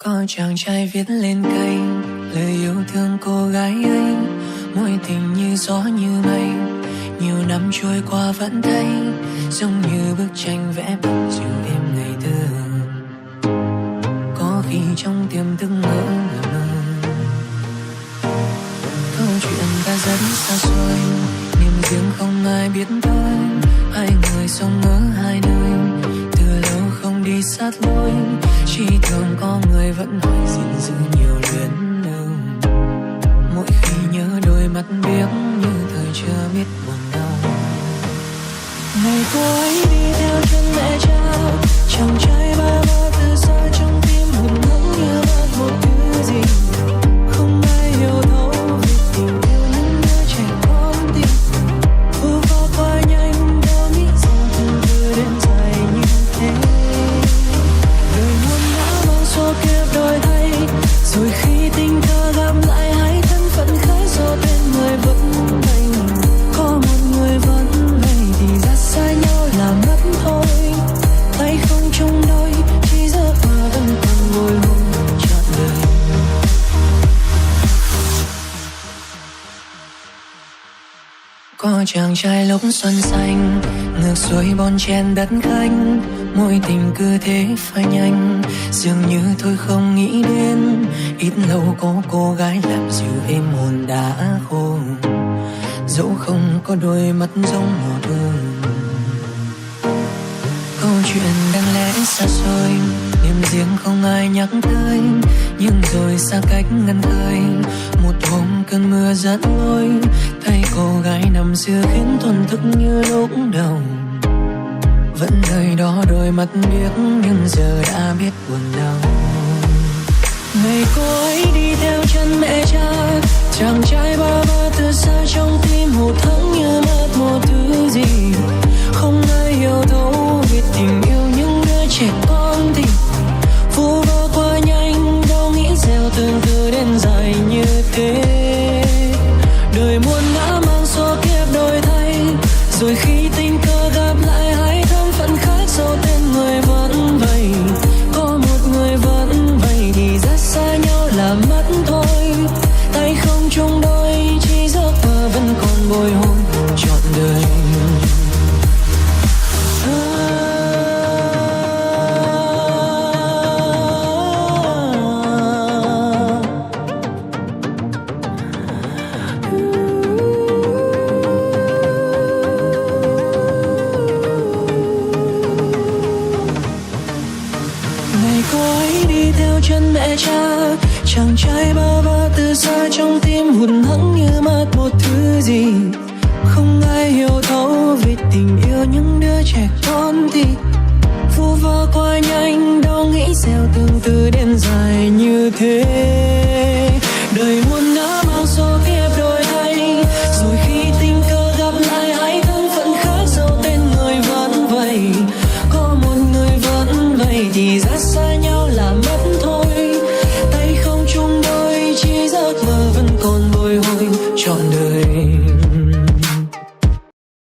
Có chàng trai viết lên kênh lời yêu thương cô gái ấy, mối tình như gió như mây, nhiều năm trôi qua vẫn thấy giống như bức tranh vẽ bằng dịu êm ngày thơ. Có khi trong tiềm thức ngỡ ngàng, câu chuyện ta rất xa xôi, niềm riêng không ai biết tới. Hai người sống ở hai nơi, từ lâu không đi sát lối, chỉ thường có người vẫn hỏi gìn giữ nhiều luyến lưu. Mỗi khi nhớ đôi mắt biếc như thời chưa biết buồn đau. Ngày cô ấy đi theo chân mẹ cha, chàng trai ba ba từ xa trong tim hụt hẫng như mất một thứ gì. Không ai hiểu thấu vì tình yêu những đứa trẻ con tim. Vu vơ qua nhanh đâu nghĩ rằng từng từ đến dài như thế. Đời muôn ngã mang số kiếp đổi thay, rồi khi tình cờ gặp lại hãy thân phận khác do tên người vẫn vậy. Có một người vẫn vậy thì ra xa nhau là mất thôi. Tay không chung đôi, chỉ giấc mơ vẫn còn bồi hồi trọn đời. Có chàng trai lúc xuân xanh, ngược xuôi bon chen đất khách, mối tình cứ thế phai nhanh, dường như thôi không nghĩ đến. Ít lâu có cô gái làm dịu êm hồn đã khô, dẫu không có đôi mắt giống mùa thu. Câu chuyện đáng lẽ xa xôi, niềm riêng không ai nhắc tới, nhưng rồi xa cách ngăn khơi. Một hôm cơn mưa dẫn lối, thấy cô gái năm xưa khiến thuần thức như lúc đầu. Vẫn nơi đó đôi mắt biếc nhưng giờ đã biết buồn đau. Ngày cô ấy đi theo chân mẹ cha, chàng trai ba ba từ xa trong tim hụt hẫng như mất một thứ gì. Không ai hiểu thấu vì tình yêu những đứa trẻ con thì vu vơ qua nhanh, đâu nghĩ gieo từng từ đến dài như thế. Đời muôn ngã mang số kiếp đổi thay, rồi khi tình cờ gặp lại hãy thân phận khác sau tên người vẫn vậy. Có một người vẫn vậy thì rất xa nhau là mất thôi. Tay không chung đôi, chỉ giấc mơ vẫn còn bồi hồi trọn đời. Chân mẹ cha, chàng trai ba ba từ xa trong tim hụt hẫng như mất một thứ gì. Không ai hiểu thấu vì tình yêu những đứa trẻ con thì vu vơ qua